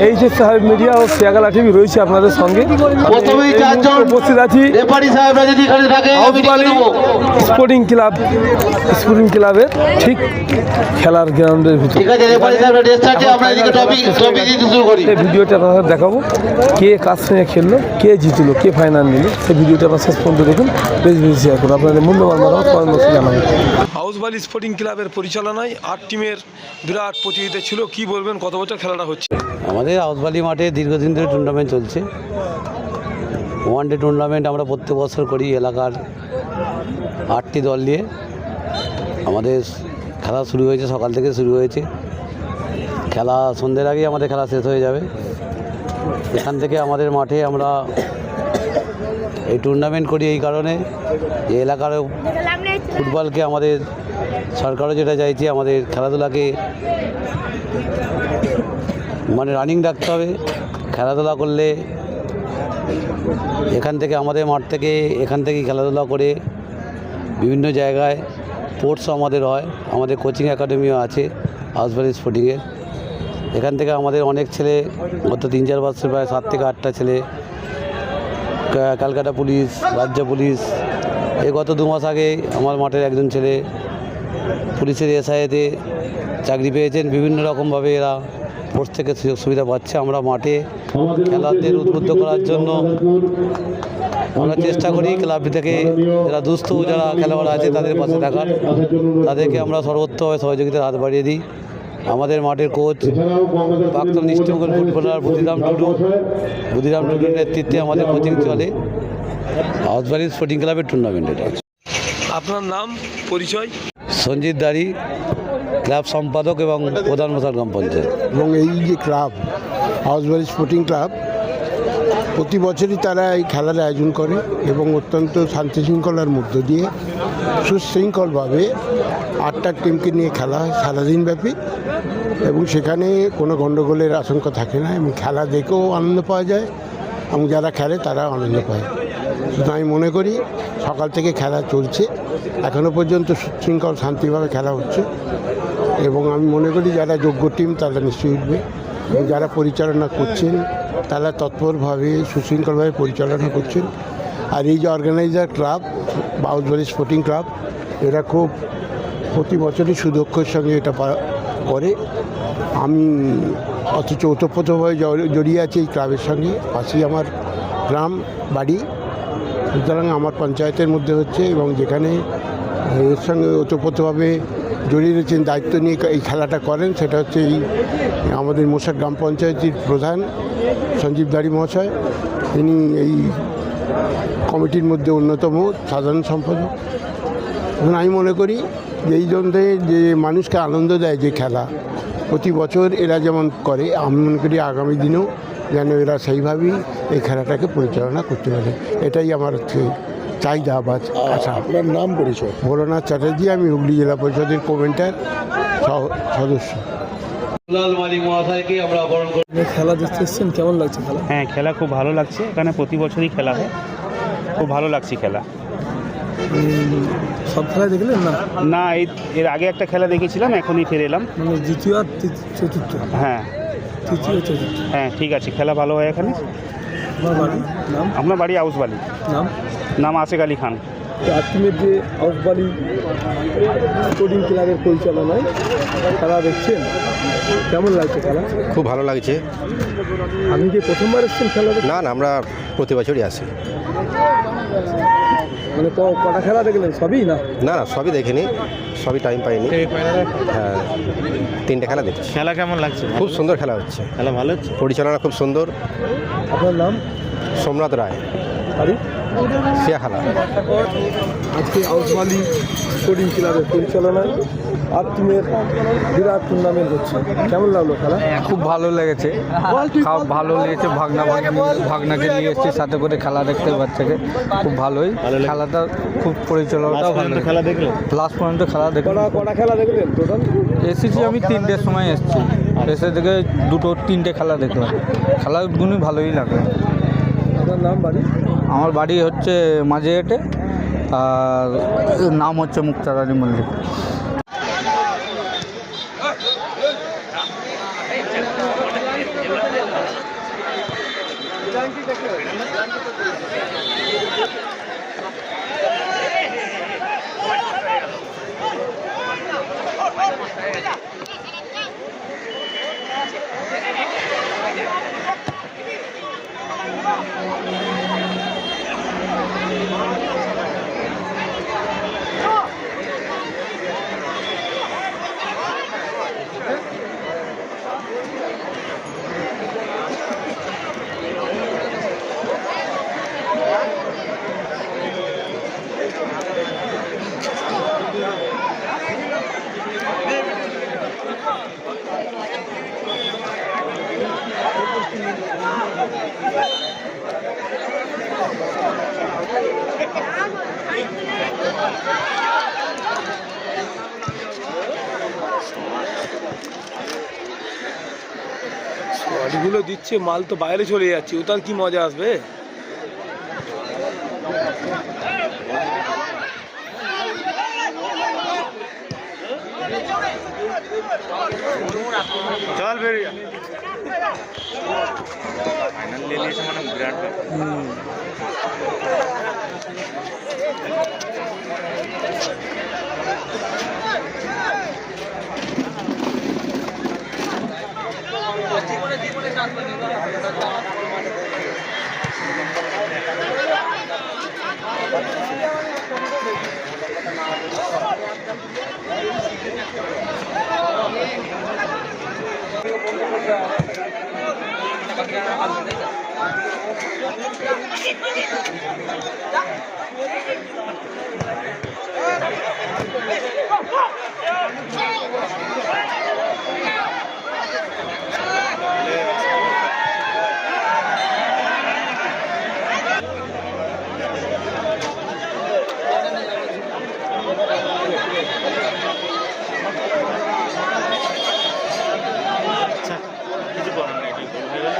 এই যে সাহেব মিডিয়া ও শিয়াগালা টিভি রয়েছে আপনাদের সঙ্গে। প্রথমেই চারজন উপস্থিত আছি রেফারি সাহেবরা যদি এখানে থাকে স্পোর্টিং ক্লাবের ঠিক খেলার গ্রাউন্ডের ভিতরে। ঠিক আছে, রেফারি সাহেবরা ড্রেস চাচ্ছে, আমরা এদিকে টপিক দিতে শুরু করি। এই ভিডিওটা আপনাদের দেখাবো, কে কার সঙ্গে খেললো, কে জিতলো, কে ফাইনাল নিল, সেই ভিডিওটা আপনার শেষ পর্যন্ত দেখুন, বেশি শেয়ার করুন, আপনাদের মূল্যবান মতামত কমেন্ট বক্সে জানাবেন। হাউসবালি স্পোর্টিং ক্লাবের পরিচালনায় 8 টিমের বিরাট প্রতিযোগিতা ছিল। কি বলবেন, কত বছর খেলাটা হচ্ছে? আমাদের হাউসবালি মাঠে দীর্ঘদিন ধরে টুর্নামেন্ট চলছে। ওয়ানডে টুর্নামেন্ট আমরা প্রত্যেক বছর করি। এলাকার 8টি দল নিয়ে আমাদের খেলা শুরু হয়েছে, সকাল থেকে শুরু হয়েছে। খেলা সন্ধ্যের আগেই আমাদের খেলা শেষ হয়ে যাবে। এখান থেকে আমাদের মাঠে আমরা এই টুর্নামেন্ট করি এই কারণে যে এলাকার ফুটবলকে আমাদের সরকারও যেটা চাইছে, আমাদের খেলাধুলাকে মানে রানিং রাখতে হবে। খেলাধুলা করলে এখান থেকে আমাদের মাঠ থেকে এখান থেকেই খেলাধুলা করে বিভিন্ন জায়গায় স্পোর্টসও আমাদের হয়। আমাদের কোচিং একাডেমিও আছে হাউসবালি স্পোর্টিংয়ের। এখান থেকে আমাদের অনেক ছেলে গত 3-4 বছর প্রায় 7 থেকে 8টা ছেলে ক্যালকাটা পুলিশ, রাজ্য পুলিশ, এই গত 2 মাস আগে আমার মাঠের একজন ছেলে পুলিশের এসআইতে চাকরি পেয়েছেন। বিভিন্ন রকমভাবে এরা স্পোর্টস থেকে সুযোগ সুবিধা পাচ্ছে। আমরা মাঠে খেলাদের উদ্বুদ্ধ করার জন্য আমরা চেষ্টা করি ক্লাব থেকে যারা দুস্থ যারা খেলোয়াড় আছে তাদের পাশে থাকার, তাদেরকে আমরা সর্বোচ্চভাবে সহযোগিতার হাত বাড়িয়ে দিই। আমাদের মাঠের কোচ প্রাক্তন ইস্টবেঙ্গল ফুটবলার বুদ্ধিরাম টুডুর নেতৃত্বে আমাদের কোচিং চলে। হাউসবালি স্পোর্টিং ক্লাবের টুর্নামেন্ট এটা। আপনার নাম, পরিচয়? সঞ্জিত দাড়ি, ক্লাব সম্পাদক এবং প্রধান মশাল গ্রাম পঞ্চায়েত। এবং এই যে ক্লাব হাউসবালি স্পোর্টিং ক্লাব প্রতি বছরই তারা এই খেলার আয়োজন করে এবং অত্যন্ত শান্তি শৃঙ্খলার মধ্য দিয়ে সুশৃঙ্খলভাবে 8টা টিমকে নিয়ে খেলা হয় সারাদিন ব্যাপী, এবং সেখানে কোনো গণ্ডগোলের আশঙ্কা থাকে না এবং খেলা দেখেও আনন্দ পাওয়া যায় এবং যারা খেলে তারা আনন্দ পায়। সুতরাং আমি মনে করি সকাল থেকে খেলা চলছে, এখনও পর্যন্ত সুশৃঙ্খল শান্তিভাবে খেলা হচ্ছে এবং আমি মনে করি যারা যোগ্য টিম তারা নিশ্চয়ই উঠবে এবং যারা পরিচালনা করছেন তারা তৎপরভাবে সুশৃঙ্খলভাবে পরিচালনা করছেন। আর এই যে অর্গানাইজার ক্লাব হাউসবালি স্পোর্টিং ক্লাব, এরা খুব প্রতি বছরই সুদক্ষর সঙ্গে এটা করে। আমি অথচ ওতপ্রোতভাবে জড়িয়ে আছি এই ক্লাবের সঙ্গে, পাশেই আমার গ্রাম বাড়ি, সুতরাং আমার পঞ্চায়েতের মধ্যে হচ্ছে এবং যেখানে এর সঙ্গে ওতপ্রোতভাবে জড়িয়ে রয়েছেন, দায়িত্ব নিয়ে এই খেলাটা করেন, সেটা হচ্ছে এই আমাদের মোশাক গ্রাম পঞ্চায়েতের প্রধান সঞ্জীব দাড়ি মহাশয়। তিনি এই কমিটির মধ্যে অন্যতম সাধারণ সম্পাদক। এবং আমি মনে করি যে এই জন্যে যে মানুষকে আনন্দ দেয় যে খেলা প্রতি বছর এরা যেমন করে, আমি মনে করি আগামী দিনেও যেন এরা সেইভাবেই এই খেলাটাকে পরিচালনা করতে পারে, এটাই আমার হচ্ছে চাহিদা বা আশা। আপনার নাম, পরিচয়? ভোলানাথ চ্যাটার্জি, আমি হুগলি জেলা পরিষদের কমেন্টার সদস্য। খেলা দেখতে এসছেন, কেমন লাগছে খেলা? হ্যাঁ, খেলা খুব ভালো লাগছে। এখানে প্রতি বছরই খেলা হয়, খুব ভালো লাগছে খেলা। সব খেলায় দেখলেন? না, এর আগে একটা খেলা দেখেছিলাম, এখনই ফিরে এলাম। মানে দ্বিতীয় আর চতুর্থ? হ্যাঁ, তৃতীয় চতুর্থ। হ্যাঁ, ঠিক আছে, খেলা ভালো হয় এখানে। আপনার বাড়ি নাম? আপনার বাড়ি হাউসবালি। নাম আশেক আলী খান। 8 টিমের যে হাউসবালি স্পোর্টিং ক্লাবের পরিচালনায় খেলা দেখছেন, কেমন লাগছে খেলা? খুব ভালো লাগছে। আপনি কি প্রথমবার এসেছেন খেলা? না, আমরা প্রতি বছরই আসি। মানে কটা খেলা দেখলেন? সবই? না না, সবই দেখিনি, সবই টাইম পাইনি। হ্যাঁ, 3টে খেলা দেখছি। খেলা কেমন লাগছে? খুব সুন্দর খেলা হচ্ছে। খেলা ভালো হচ্ছে, পরিচালনা খুব সুন্দর। আপনার নাম? সোমনাথ রায়, বাড়ি? শিয়াখালা। আজকে হাউসবালি স্পোর্টিং ক্লাবের পরিচালনায় 8 টিমের বিরাট টুর্নামেন্ট হচ্ছে, কেমন লাগলো খেলা? খুব ভালো লেগেছে, ভালো লেগেছে। ভাগনাকে নিয়ে এসেছি সাথে করে খেলা দেখতে, বাচ্চাকে খুব ভালোই খেলাটা, খুব পরিচালনাটাও ভালো। খেলা দেখলো লাস্ট পর্যন্ত খেলা দেখলাম। কটা খেলা দেখলেন টোটাল? এসেছি আমি 3টের সময় এসেছি, এসে থেকে 2-3টে খেলা দেখলাম। খেলাগুলি ভালোই লাগলো। আপনার নাম, বাড়ি? আমার বাড়ি হচ্ছে মাঝেঘাটে, আর নাম হচ্ছে মুক্তার আলী মল্লিক। গাড়িগুলো দিচ্ছে, মাল তো বাইরে চলে যাচ্ছে, ওটার কি মজা আসবে? চল বেরিয়ে ফাইনাল ले लिए মানে বিরাট কিছু করার নেই, ঠিক হয়ে গেল।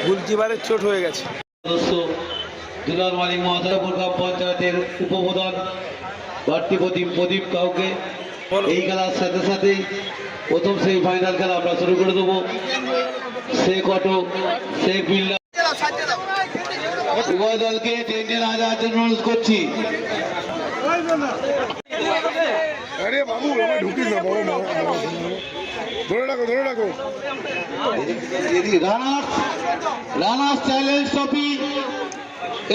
গুলকিপারের চোট হয়ে গেছে। সদস্য দুলাল মালিক মহাশয় গ্রাম পঞ্চায়েতের উপপ্রধান বাড়তি প্রদীপ কাউকে এই খেলার সাথে সাথেই প্রথম সেই ফাইনাল খেলা আমরা শুরু করে দেবো। শেখ অটো, শেখ বিল্ডার উভয় দলকে টেনে না যাওয়ার জন্য অনুরোধ করছি। রানার্স চ্যালেঞ্জ ট্রফি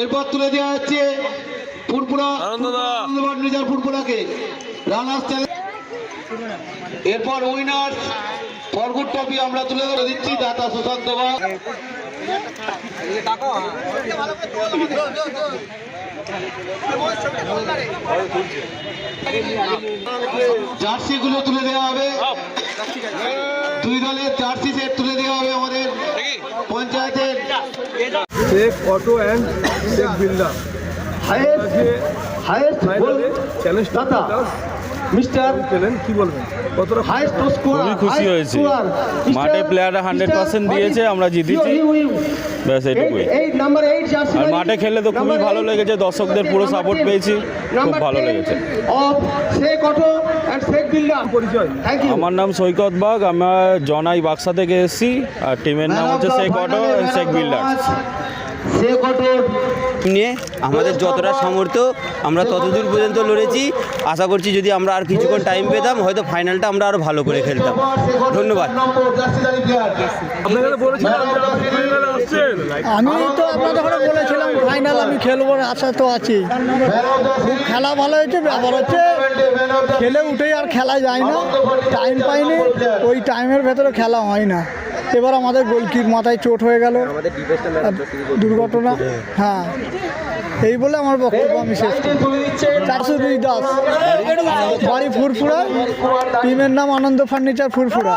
এরপর তুলে দেওয়া হচ্ছে ফুরফুরা নিজের ফুরফুরাকে রানার্স চ্যালেঞ্জ। এরপর উইনার্স ফরগুড ট্রফি আমরা তুলে দিচ্ছি দাতা সুশান্ত বাগ। জার্সি গুলো তুলে দেওয়া হবে, দুই দলের জার্সি সেট তুলে দেওয়া হবে আমাদের পঞ্চায়েতের। Sheikh auto and Sheikh builder challenge mister পেলেন, কি বলবেন? কতটা খুবই খুশি হয়েছি। মাঠে প্লেয়াররা 100% দিয়েছে, আমরা জিতেছি, ব্যাস এইটুকুই। আর মাঠে খেলে তো খুবই ভালো লেগেছে, দর্শকদের পুরো সাপোর্ট পেয়েছি, খুব ভালো লেগেছে। আমার নাম সৈকত বাগ, আমার জনাই বাক্সা থেকে এসেছি, আর টিমের নাম হচ্ছে Sheikh auto and Sheikh builders. নিয়ে আমাদের যতটা সামর্থ্য আমরা ততদূর পর্যন্ত লড়েছি। আশা করছি যদি আমরা আর কিছুক্ষণ টাইম পেতাম হয়তো ফাইনালটা আমরা আরও ভালো করে খেলতাম। ধন্যবাদ। আমি তো আপনাদের ঘরে বলেছিলাম ফাইনাল আমি খেলবো, আশা তো আছি। খুব খেলা ভালো হয়েছে, ব্যাপার হচ্ছে খেলে উঠেই আর খেলা যায় না, টাইম পাইনি, ওই টাইমের ভেতরে খেলা হয় না। এবার আমাদের গোলকির মাথায় চোট হয়ে গেল, দুর্ঘটনা। হ্যাঁ, এই বলে আমার বক্তব্য আমি শেষ। 402 দাস, বাড়ি ফুরফুরা, টিমের নাম আনন্দ ফার্নিচার ফুরফুরা।